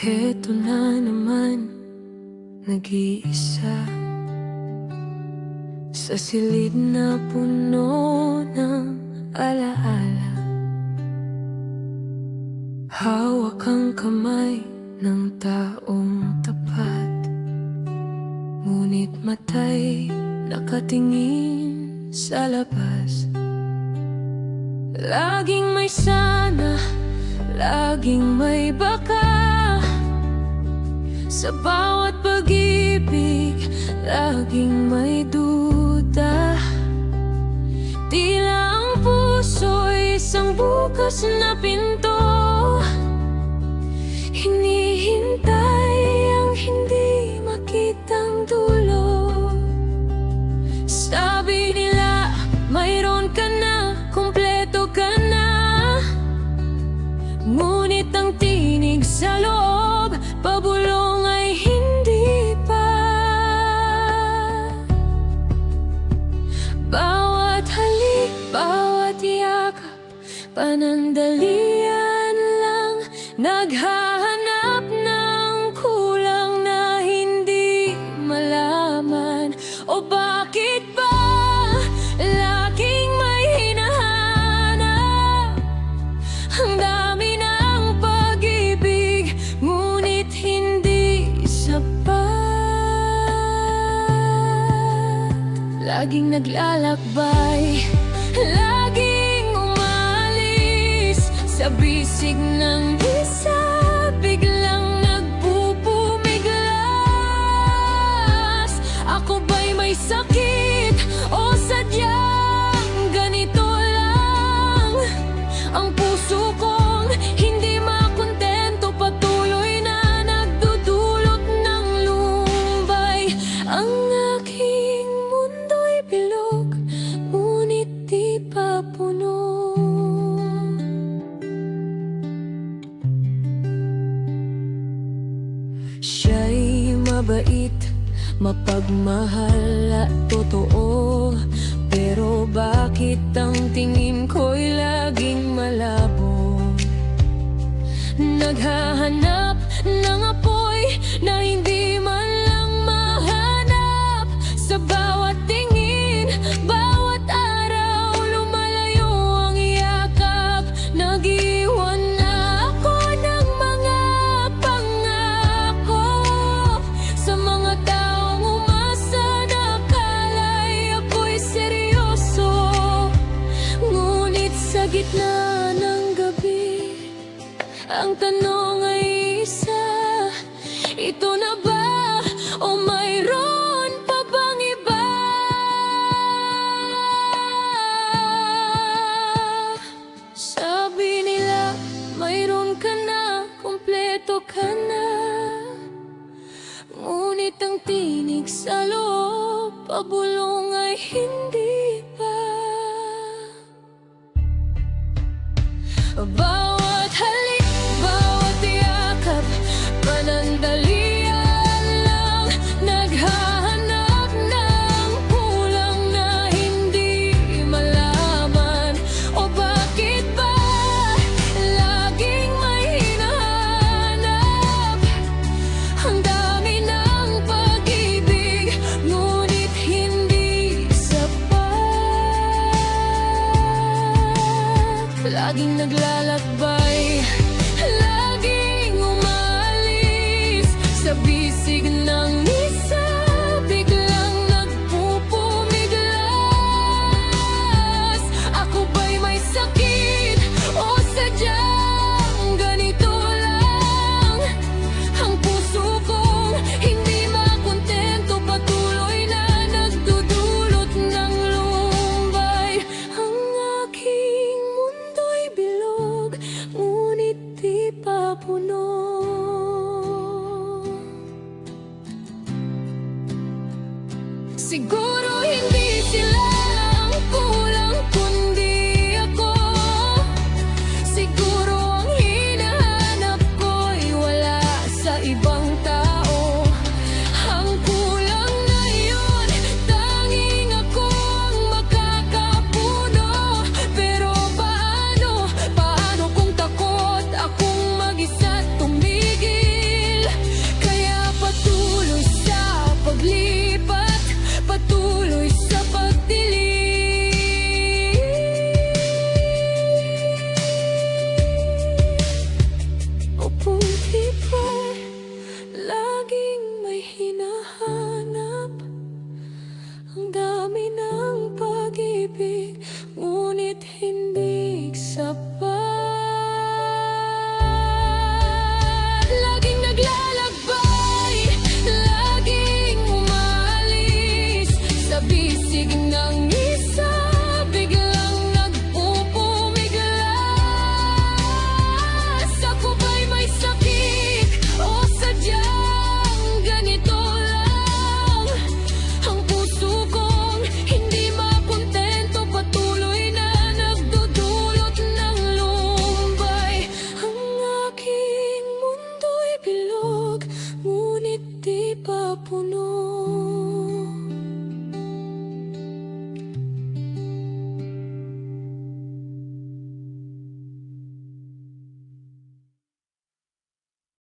Heto na naman, nag-iisa sa silid na puno ng alaala. Hawak ang kamay ng taong tapat, ngunit mata'y nakatingin sa labas. Laging may sana, laging may baka. Sa bawat pag-ibig, laging may duda. Tila ang puso'y isang bukas na pinto, hinihintay ang hindi makitang dulo. Sabi nila, mayroon ka na, kumpleto ka na. Ngunit ang tinig sa loob, pabulong ay hindi pa. Bawat halik, bawat yakap, panandalian lang. Naghahanap ng kulang na hindi malaman. O bakit ba laging may hinahanap? Ang dami ng pag-ibig, ngunit hindi sapat. Laging naglalakbay, laging umalis sa bisig ng isa, biglang nagbubumiglas. Ako ba'y may sakit o sadyang ganito lang? Ang puso kong hindi makontento, patuloy na nagdudulot ng lumbay. Ang aking mundo'y bilog, ngunit di pa puno. Siya'y mabait, mapagmahal at totoo, pero bakit ang tingin ko'y laging malabo? Naghahanap ng apoy na hindi man lang mahanap. Sa bawat tingin, bawat araw, lumalayo ang yakap. Nag-iwan na ako ng mga pangako sa mga taong umasa na akala'i ako'y seryoso. Ngunit sa gitna ng gabi, ang tanong ay isa, ito na ba o mayroon pa bang iba? Sabi nila, mayroon ka na, kumpleto ka na. Ngunit ang tinig sa loob, pabulong ay hindi pa. Bawat halik, bawat yakap, panandalian lang. Naghahanap ng kulang na hindi malaman. O bakit ba laging may hinahanap? Ang dami ng pag-ibig, ngunit hindi sapat. Laging naglalakbay, laging umalis sa bisig ng isa, biglang nagpupumiglas. Ako ba'y may sakit o sadyang ganito lang? Ang puso kong hindi makontento, patuloy na nagdudulot ng lumbay. Ang aking mundo'y bilog, ngunit di pa puno. Siguro hindi sila ang kulang, kundi ako. Siguro ang hinahanap ko'y wala sa ibang tao. Ang kulang na yun, tanging ako ang makakapuno. Pero paano kung takot akong mag-isa tumigil? hinahanap. Ang dami ng pag-ibig, ngunit hindi sapat. Laging naglalakbay, laging umalis sa bisig ng isa, biglang nagpupumigla. Ako ba'y may sakit o sadyang ganito lang? Ang puso kong hindi makontento, patuloy na nagdudulot ng lumbay. Ang aking mundo'y bilog, ngunit di pa puno.